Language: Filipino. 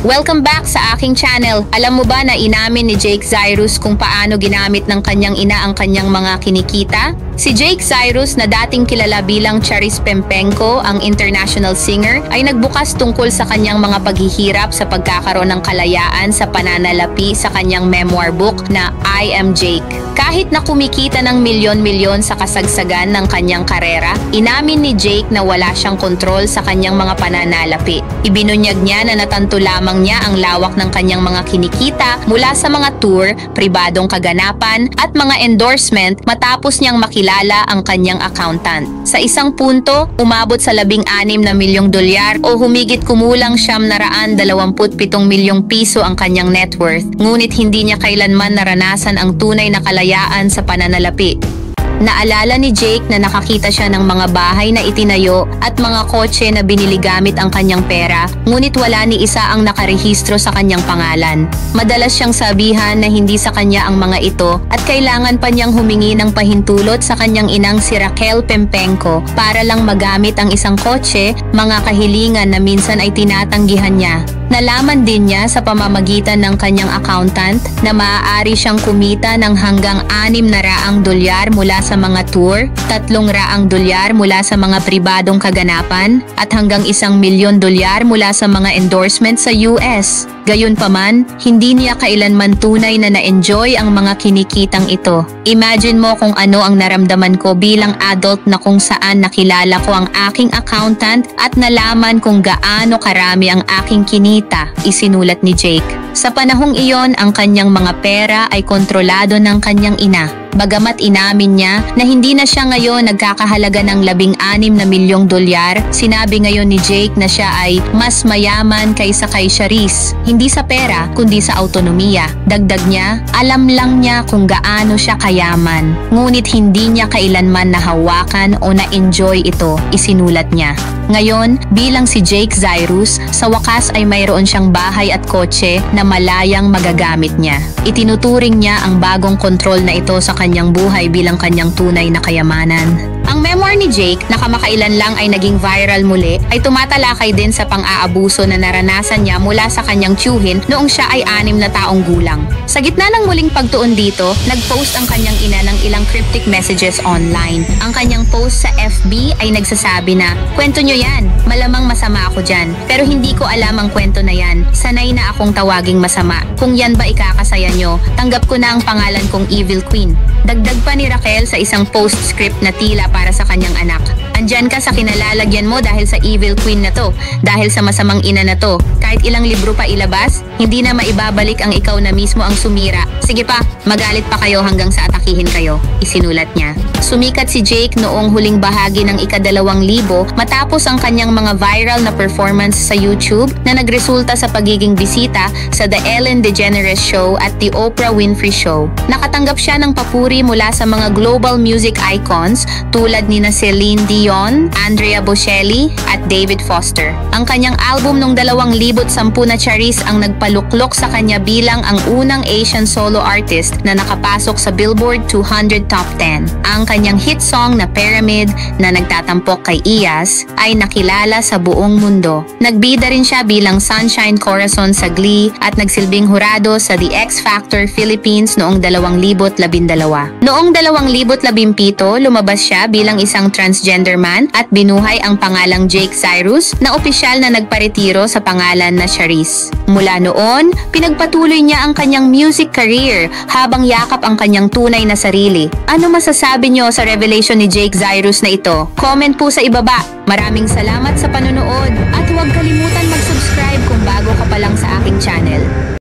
Welcome back sa aking channel. Alam mo ba na inamin ni Jake Zyrus kung paano ginamit ng kanyang ina ang kanyang mga kinikita? Si Jake Zyrus na dating kilala bilang Charis Pempenko, ang international singer, ay nagbukas tungkol sa kanyang mga paghihirap sa pagkakaroon ng kalayaan sa pananalapi sa kanyang memoir book na I Am Jake. Kahit na kumikita ng milyon-milyon sa kasagsagan ng kanyang karera, inamin ni Jake na wala siyang kontrol sa kanyang mga pananalapi. Ibinunyag niya na natanto lamang niya ang lawak ng kanyang mga kinikita mula sa mga tour, pribadong kaganapan at mga endorsement matapos niyang makilala ang kanyang accountant. Sa isang punto, umabot sa 16 na milyong dolyar o humigit kumulang 927 milyong piso ang kanyang net worth. Ngunit hindi niya kailanman naranasan ang tunay na kalayaan sa pananalapi. Naalala ni Jake na nakakita siya ng mga bahay na itinayo at mga kotse na binili gamit ang kanyang pera, ngunit wala ni isa ang nakarehistro sa kanyang pangalan. Madalas siyang sabihan na hindi sa kanya ang mga ito at kailangan pa niyang humingi ng pahintulot sa kanyang inang si Raquel Pempenko para lang magamit ang isang kotse, mga kahilingan na minsan ay tinatanggihan niya. Nalaman din niya sa pamamagitan ng kanyang accountant na maaari siyang kumita ng hanggang 600 dolyar mula sa mga tour, 300 dolyar mula sa mga pribadong kaganapan, at hanggang 1 milyon dolyar mula sa mga endorsement sa US. Gayunpaman, hindi niya kailanman tunay na na-enjoy ang mga kinikitang ito. Imagine mo kung ano ang naramdaman ko bilang adult na kung saan nakilala ko ang aking accountant at nalaman kung gaano karami ang aking kinita, isinulat ni Jake. Sa panahong iyon, ang kanyang mga pera ay kontrolado ng kanyang ina. Bagamat inamin niya na hindi na siya ngayon nagkakahalaga ng 16 na milyong dolyar, sinabi ngayon ni Jake na siya ay mas mayaman kaysa kay Charis. Hindi sa pera, kundi sa autonomiya. Dagdag niya, alam lang niya kung gaano siya kayaman. Ngunit hindi niya kailanman nahawakan o na-enjoy ito, isinulat niya. Ngayon, bilang si Jake Zyrus, sa wakas ay mayroon siyang bahay at kotse na malayang magagamit niya. Itinuturing niya ang bagong kontrol na ito sa kanyang buhay bilang kanyang tunay na kayamanan. Ang memoir ni Jake na kamakailan lang ay naging viral muli ay tumatalakay din sa pang-aabuso na naranasan niya mula sa kanyang tiyuhin noong siya ay 6 na taong gulang. Sa gitna ng muling pagtuon dito, nag-post ang kanyang ina ng ilang cryptic messages online. Ang kanyang post sa FB ay nagsasabi na, "Kwento nyo yan, malamang masama ako dyan. Pero hindi ko alam ang kwento na yan. Sanay na akong tawaging masama. Kung yan ba ikakasaya nyo, tanggap ko na ang pangalan kong Evil Queen." Dagdag pa ni Raquel sa isang postscript na tila para sa kanyang anak. "Andyan ka sa kinalalagyan mo dahil sa Evil Queen na to, dahil sa masamang ina na to. Kahit ilang libro pa ilabas, hindi na maibabalik ang ikaw na mismo ang sumira. Sige pa, magalit pa kayo hanggang sa atakihin kayo," isinulat niya. Sumikat si Jake noong huling bahagi ng ika-2000 matapos ang kanyang mga viral na performance sa YouTube na nagresulta sa pagiging bisita sa The Ellen DeGeneres Show at The Oprah Winfrey Show. Nakatanggap siya ng papuri mula sa mga global music icons tulad ni Celine Dion, Andrea Bocelli at David Foster. Ang kanyang album noong 2010 na Charis ang nagpaluklok sa kanya bilang ang unang Asian solo artist na nakapasok sa Billboard 200 Top 10. Ang kanyang hit song na Pyramid na nagtatampok kay Iyas ay nakilala sa buong mundo. Nagbida rin siya bilang Sunshine Corazon sa Glee at nagsilbing hurado sa The X Factor Philippines noong 2012. Noong 2017, lumabas siya bilang isang transgender man at binuhay ang pangalang Jake Zyrus na opisyal na nagparetiro sa pangalan na Charis. Mula noon, pinagpatuloy niya ang kanyang music career habang yakap ang kanyang tunay na sarili. Ano masasabi niyo sa revelation ni Jake Zyrus na ito? Comment po sa ibaba. Maraming salamat sa panonood at huwag kalimutan mag-subscribe kung bago ka pa lang sa aking channel.